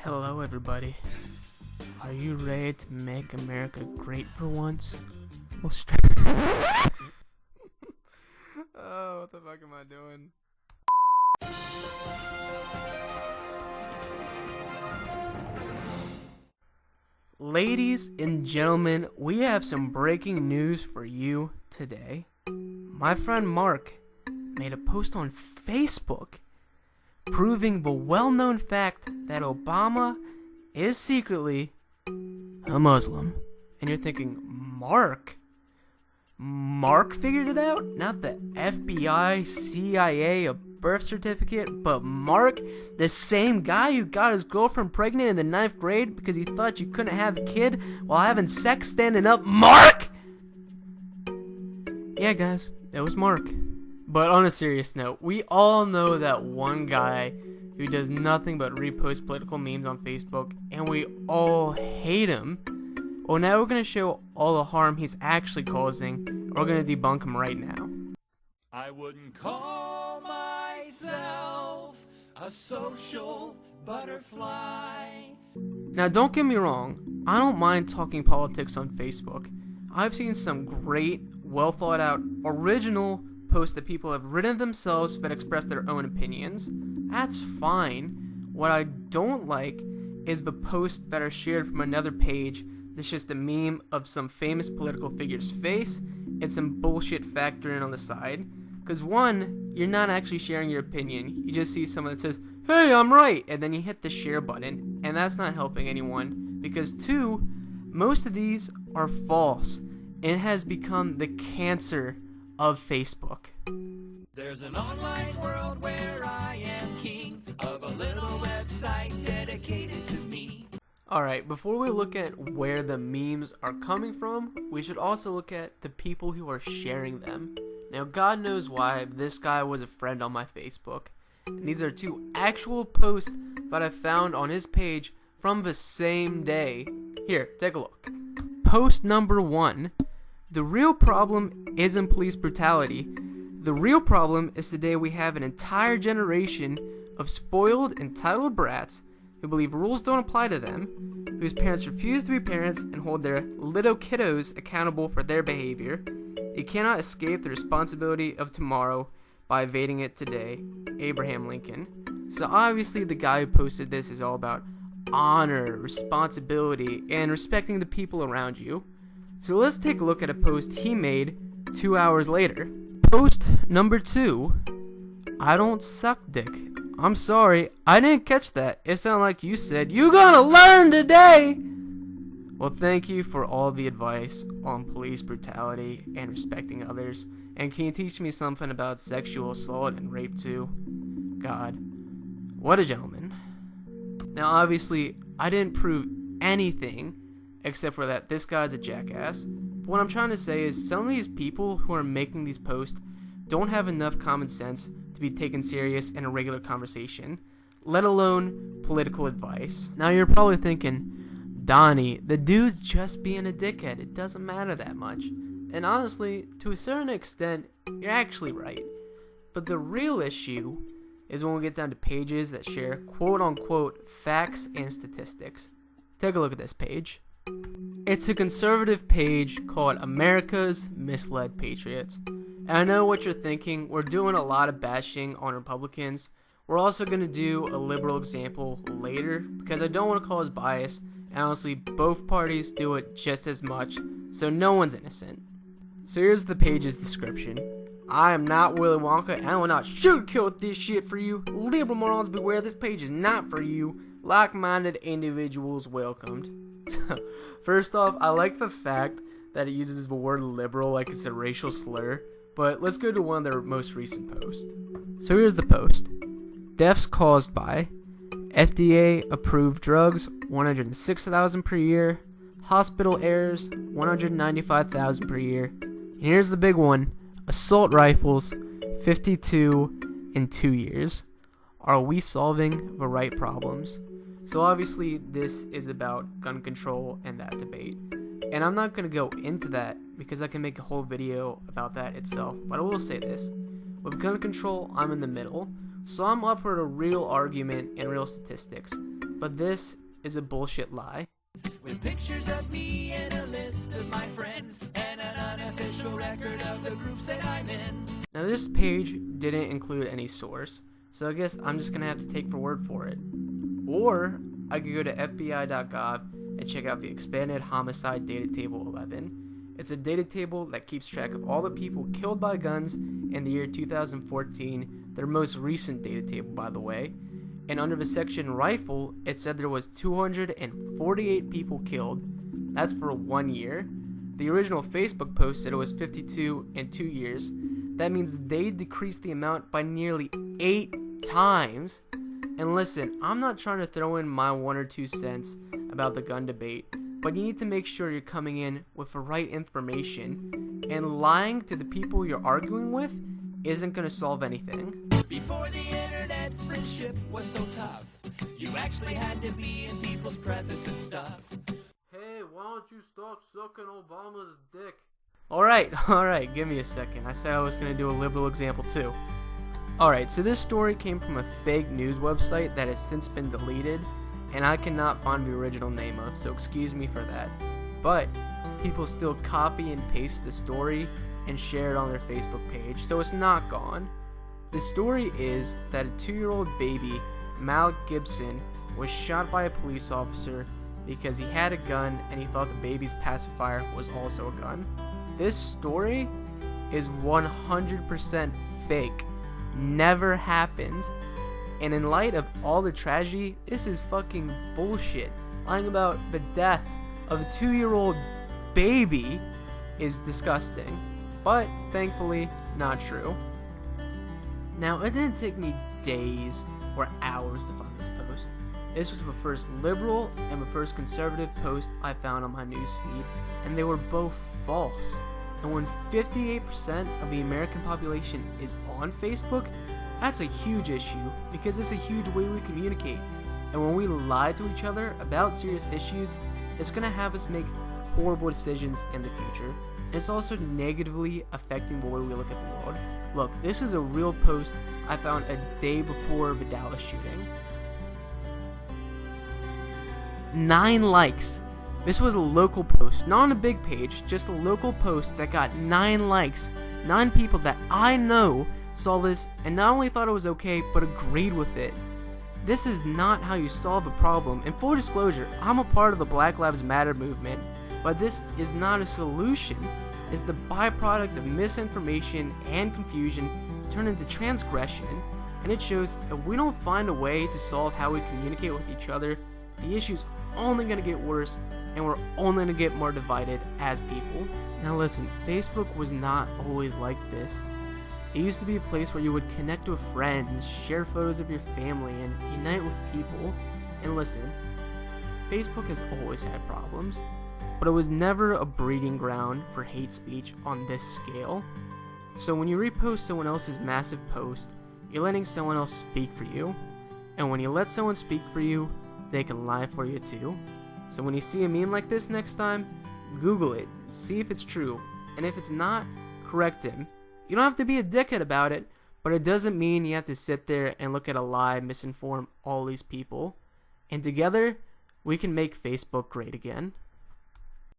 Hello everybody. Are you ready to make America great for once? Well, oh, what the fuck am I doing? Ladies and gentlemen, we have some breaking news for you today. My friend Mark made a post on Facebook proving the well-known fact that Obama is secretly a Muslim. And you're thinking, Mark? Mark figured it out? Not the FBI, CIA, a birth certificate, but Mark, the same guy who got his girlfriend pregnant in the 9th grade because he thought you couldn't have a kid while having sex standing up. Mark! Yeah, guys, that was Mark. But on a serious note, we all know that one guy who does nothing but repost political memes on Facebook, and we all hate him. Well, now we're going to show all the harm he's actually causing. We're going to debunk him right now. I wouldn't call myself a social butterfly. Now, don't get me wrong. I don't mind talking politics on Facebook. I've seen some great, well-thought-out, original posts that people have written themselves that express their own opinions. That's fine. What I don't like is the posts that are shared from another page that's just a meme of some famous political figure's face and some bullshit factor in on the side. Because one, you're not actually sharing your opinion. You just see someone that says, hey, I'm right, and then you hit the share button, and that's not helping anyone. Because two, most of these are false, and it has become the cancer of Facebook. There's an online world where I am king of a little website dedicated to me. Alright, before we look at where the memes are coming from, we should also look at the people who are sharing them. Now, God knows why this guy was a friend on my Facebook. And these are two actual posts that I found on his page from the same day. Here, take a look. Post number 1. The real problem isn't police brutality. The real problem is today we have an entire generation of spoiled, entitled brats who believe rules don't apply to them, whose parents refuse to be parents and hold their little kiddos accountable for their behavior. You cannot escape the responsibility of tomorrow by evading it today. Abraham Lincoln. So obviously the guy who posted this is all about honor, responsibility, and respecting the people around you. So let's take a look at a post he made 2 hours later. Post number 2. I don't suck dick. I'm sorry, I didn't catch that. It sounded like you said, you gonna learn today! Well, thank you for all the advice on police brutality and respecting others. And can you teach me something about sexual assault and rape too? God, what a gentleman. Now, obviously, I didn't prove anything except for that this guy's a jackass. But what I'm trying to say is some of these people who are making these posts don't have enough common sense to be taken serious in a regular conversation, let alone political advice. Now you're probably thinking, Donnie, the dude's just being a dickhead. It doesn't matter that much. And honestly, to a certain extent, you're actually right. But the real issue is when we get down to pages that share quote-unquote facts and statistics. Take a look at this page. It's a conservative page called America's Misled Patriots. And I know what you're thinking. We're doing a lot of bashing on Republicans. We're also going to do a liberal example later because I don't want to cause bias. And honestly, both parties do it just as much, so no one's innocent. So here's the page's description. I am not Willy Wonka, and I will not sugarcoat this shit for you. Liberal morons beware, this page is not for you. Like-minded individuals welcomed. First off, I like the fact that it uses the word liberal like it's a racial slur, but let's go to one of their most recent posts. So here's the post. Deaths caused by FDA approved drugs, 106,000 per year. Hospital errors, 195,000 per year. And here's the big one. Assault rifles, 52 in 2 years. Are we solving the right problems? So obviously this is about gun control and that debate. And I'm not going to go into that because I can make a whole video about that itself. But I will say this. With gun control, I'm in the middle. So I'm up for a real argument and real statistics. but this is a bullshit lie. With pictures of me and a list of my friends and an unofficial record of the groups that I'm in. Now this page didn't include any source, so I guess I'm just gonna have to take for word for it. Or I could go to FBI.gov and check out the expanded homicide data table 11. It's a data table that keeps track of all the people killed by guns in the year 2014, their most recent data table by the way. And under the section rifle, it said there was 248 people killed. That's for 1 year. The original Facebook post said it was 52 in 2 years. That means they decreased the amount by nearly 8 times. And listen, I'm not trying to throw in my 1 or 2 cents about the gun debate, but you need to make sure you're coming in with the right information. And lying to the people you're arguing with isn't going to solve anything. Before the internet, friendship was so tough. You actually had to be in people's presence and stuff. Hey, why don't you stop sucking Obama's dick? Alright, give me a second. I said I was going to do a liberal example too. Alright, so this story came from a fake news website that has since been deleted, and I cannot find the original name of, so excuse me for that. But people still copy and paste the story and share it on their Facebook page, so it's not gone. The story is that a 2-year-old baby, Mal Gibson, was shot by a police officer because he had a gun and he thought the baby's pacifier was also a gun. This story is 100% fake. Never happened. And in light of all the tragedy, this is fucking bullshit. Lying about the death of a 2-year-old baby is disgusting. But thankfully, not true. Now, it didn't take me days or hours to find this post. This was the first liberal and the first conservative post I found on my newsfeed, and they were both false. And when 58% of the American population is on Facebook, that's a huge issue because it's a huge way we communicate. And when we lie to each other about serious issues, it's going to have us make horrible decisions in the future. And it's also negatively affecting the way we look at the world. Look, this is a real post I found a day before the Dallas shooting. 9 likes. This was a local post, not on a big page, just a local post that got 9 likes. 9 people that I know saw this and not only thought it was okay, but agreed with it. This is not how you solve a problem. In full disclosure, I'm a part of the Black Lives Matter movement, but this is not a solution. It's the byproduct of misinformation and confusion turned into transgression, and it shows if we don't find a way to solve how we communicate with each other, the issue's only going to get worse, and we're only going to get more divided as people. Now listen, Facebook was not always like this. It used to be a place where you would connect with friends, share photos of your family, and unite with people. And listen, Facebook has always had problems, but it was never a breeding ground for hate speech on this scale. So when you repost someone else's massive post, you're letting someone else speak for you. And when you let someone speak for you, they can lie for you too. So when you see a meme like this next time, Google it, see if it's true, and if it's not, correct him. You don't have to be a dickhead about it, but it doesn't mean you have to sit there and look at a lie, misinform all these people. And together, we can make Facebook great again.